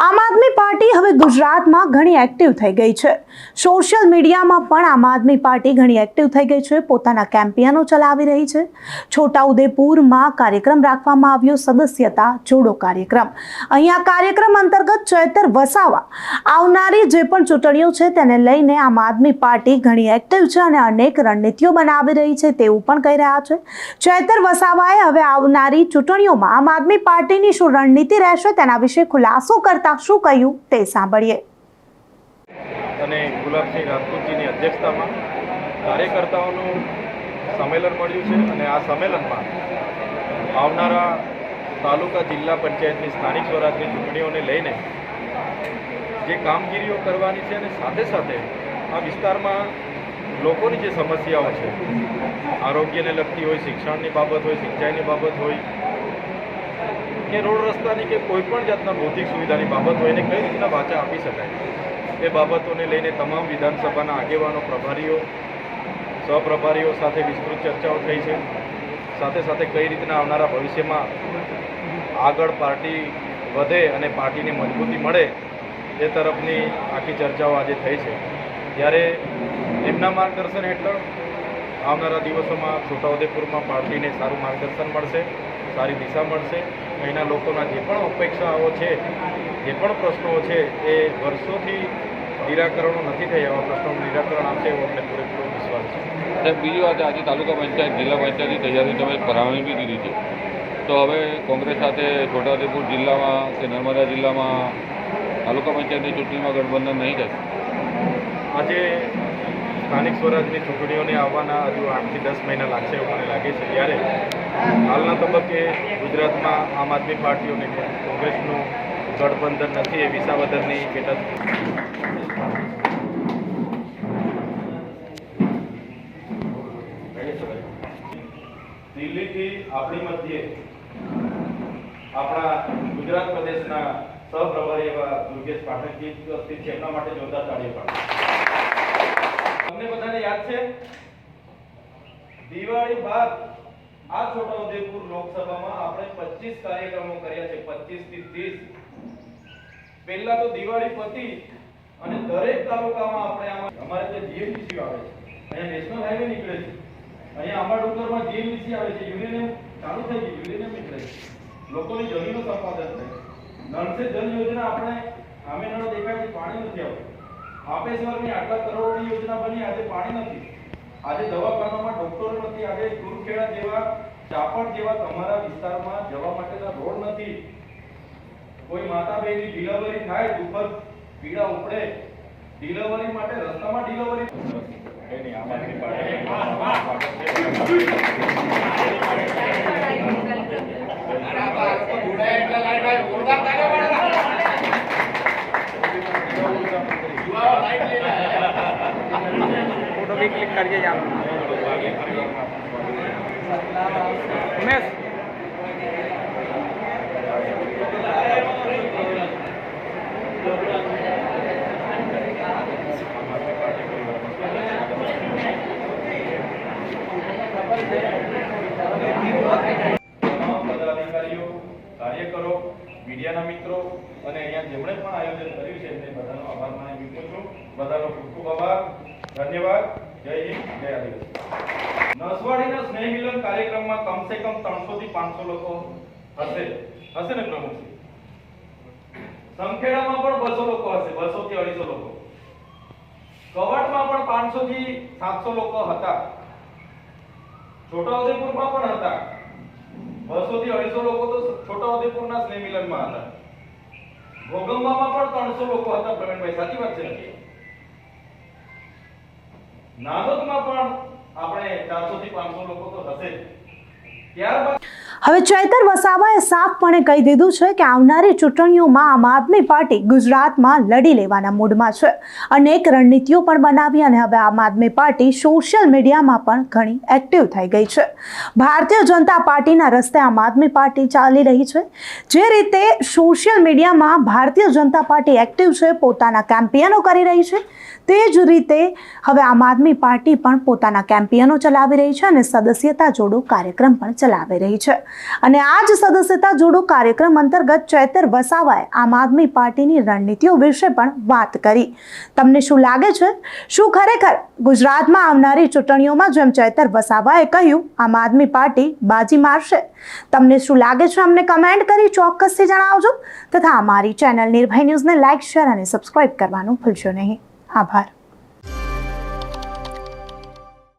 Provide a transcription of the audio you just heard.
આમ આદમી પાર્ટી હવે ગુજરાતમાં ઘણી એક્ટિવ થઈ ગઈ છે। સોશિયલ મીડિયામાં પણ આમ આદમી પાર્ટી ઘણી એક્ટિવ થઈ ગઈ છે, પોતાના કેમ્પેનો ચલાવી રહી છે। છોટાઉદેપુરમાં કાર્યક્રમ રાખવામાં આવ્યો, સદસ્યતા જોડો કાર્યક્રમ। અહીંયા કાર્યક્રમ અંતર્ગત ચૈતર વસાવા આવનારી જે પણ ચૂંટણીઓ છે તેને લઈને આમ આદમી પાર્ટી ઘણી એક્ટિવ છે અને અનેક રણનીતિઓ બનાવી રહી છે તેવું પણ કહી રહ્યા છે। ચૈતર વસાવાએ હવે આવનારી ચૂંટણીઓમાં આમ આદમી પાર્ટીની શું રણનીતિ રહેશે તેના વિશે ખુલાસો કરતા શું કહ્યું તે સાંભળીએ। અને ગુલાબસિંહ રાજપૂતજીની અધ્યક્ષતામાં કાર્યકર્તાઓનું સંમેલન મળ્યું છે અને આ સંમેલનમાં આવનારા તાલુકા જિલ્લા પંચાયતની સ્થાનિક સ્વરાજની ચૂંટણીઓને લઈને જે કામગીરીઓ કરવાની છે અને સાથે સાથે આ વિસ્તારમાં લોકોની જે સમસ્યાઓ છે, આરોગ્યને લગતી હોય, શિક્ષણની બાબત હોય, સિંચાઈની બાબત હોય કે રોડ રસ્તાની કે કોઈ પણ જાતના ભૌતિક સુવિધાની બાબત હોય એને કઈ રીતના વાચા આપી શકાય એ બાબતોને લઈને તમામ વિધાનસભાના આગેવાનો, પ્રભારીઓ, સહપ્રભારીઓ સાથે વિસ્તૃત ચર્ચાઓ થઈ છે। સાથે સાથે કઈ રીતના આવનારા ભવિષ્યમાં આગળ પાર્ટી વધે અને પાર્ટીને મજબૂતી મળે એ તરફની આખી ચર્ચાઓ આજે થઈ છે। ત્યારે એમના માર્ગદર્શન હેઠળ આવનારા દિવસોમાં છોટાઉદેપુરમાં પાર્ટીને સારું માર્ગદર્શન મળશે, સારી દિશા મળશે। અહીંના લોકોના જે પણ અપેક્ષાઓ છે, જે પણ પ્રશ્નો છે એ વર્ષોથી નિરાકરણો નથી થયા, એવા પ્રશ્નોનું નિરાકરણ આવશે એવો અમને પૂરેપૂરો વિશ્વાસ છે। સાહેબ, બીજી વાત, આજે તાલુકા પંચાયત, જિલ્લા પંચાયતની તૈયારી તમે પ્રારંભ બી કીધી છે, તો હવે કોંગ્રેસ સાથે છોટાઉદેપુર જિલ્લામાં કે નર્મદા જિલ્લામાં તાલુકા પંચાયતની ચૂંટણીમાં ગઠબંધન નહીં થશે? આજે સ્થાનિક સ્વરાજની ચૂંટણીઓને આવવાના હજુ 8 થી 10 મહિના લાગશે એવું મને લાગે છે। ત્યારે હાલના તબક્કે ગુજરાતમાં આમ આદમી પાર્ટી અને કોંગ્રેસનું ગઠબંધન નથી એ વિસાવદરની પેટા દિલ્હીથી આપણી મધ્યે આપણા ગુજરાત પ્રદેશના સહપ્રભારી એવા દુર્ગેશ પાઠકજી ઉપસ્થિત છે, એમના માટે જોરદાર તાળીઓ પાડો। તમને બધાને યાદ છે દિવાળી બાદ આ છોટાઉદેપુર લોકસભામાં આપણે 25 કાર્યક્રમો કર્યા છે, 25 થી 30। પહેલા તો દિવાળી પતી અને દરેક તાલુકામાં આપણે અમારે જે જીએમડીસી આવે છે, અહીંયા નેશનલ હાઈવે નીકળે છે, અહીંયા આંબાડુંગરમાં જીએમડીસી આવે છે, યુરેનિયમ ચાલુ થઈ ગયું, યુરેનિયમ નીકળે છે, લોકોની જમીનો સંપાદન થાય। નળ સે જલ યોજના આપણે સામે નળ દેખાય છે, પાણી નથી આવતું। આપેશ્વરની આટલા કરોડની યોજના બની, આજે પાણી નથી, આજે દવાખાનામાં ડોક્ટરો નથી, આજે કુરખેડા જેવા, ચાપડ જેવા તમારા વિસ્તારમાં જવા માટેના રોડ નથી। કોઈ માતા બહેનની ડિલિવરી થાય, દુઃખદ પીડા ઉપડે, ડિલિવરી માટે રસ્તામાં ડિલિવરી એની આમાંથી फोटो भी क्लिक करिए आप उमेश। પદાધિકારીઓ, કાર્યકરો, મીડિયાના મિત્રો અને અહીંયા જેમણે પણ આયોજન કર્યું છે તે બધાનો આભાર માની મૂકું છું। બધાનો ખૂબ ખૂબ આભાર, ધન્યવાદ। જય હિન્દ, જય આદિવાસી। નસવાડીના સ્નેહ મિલન કાર્યક્રમમાં કમસે કમ 300 થી 500 લોકો હશે ને પ્રમુખજી? સંખેડામાં પણ 200 લોકો હશે, 200 થી 250 લોકો। કવાટમાં પણ 500 થી 700 લોકો હતા, છોટાઉદેપુરમાં પણ હતા, 200 થી 250 લોકો તો છોટાઉદેપુરના સ્નેહ મિલનમાં હતા। ભોગંબામાં પણ 300 લોકો હતા, પ્રવીણભાઈ સાચી વાત છે? નાગોદમાં પણ આપણે 400 થી 500 લોકો તો હશે। ત્યારબાદ હવે ચૈતર વસાવાએ સાફપણે કહી દીધું છે કે આવનારી ચૂંટણીઓમાં આમ આદમી પાર્ટી ગુજરાતમાં લડી લેવાના મૂડમાં છે। અનેક રણનીતિઓ પણ બનાવી અને હવે આમ આદમી પાર્ટી સોશિયલ મીડિયામાં પણ ઘણી એક્ટિવ થઈ ગઈ છે। ભારતીય જનતા પાર્ટીના રસ્તે આમ આદમી પાર્ટી ચાલી રહી છે। જે રીતે સોશિયલ મીડિયામાં ભારતીય જનતા પાર્ટી એક્ટિવ છે, પોતાના કેમ્પેનો કરી રહી છે, તે જ રીતે હવે આમ આદમી પાર્ટી પણ પોતાના કેમ્પેનો ચલાવી રહી છે અને સદસ્યતા જોડો કાર્યક્રમ પણ ચલાવી રહી છે। અને આ જ સદસ્યતા જોડો કાર્યક્રમ અંતર્ગત ચૈતર વસાવાએ આમ આદમી પાર્ટીની રણનીતિઓ વિશે પણ વાત કરી. તમને શું લાગે છે, શું ખરેખર ગુજરાતમાં આવનારી ચૂંટણીઓમાં જેમ ચૈતર વસાવાએ કહ્યું આમ આદમી પાર્ટી બાજી મારશે? તમને શું લાગે છે અમને કમેન્ટ કરી ચોક્કસથી જણાવજો તથા અમારી ચેનલ નિર્ભય ન્યૂઝને લાઇક, શેર અને સબસ્ક્રાઇબ કરવાનું ભૂલશો નહીં. આભાર.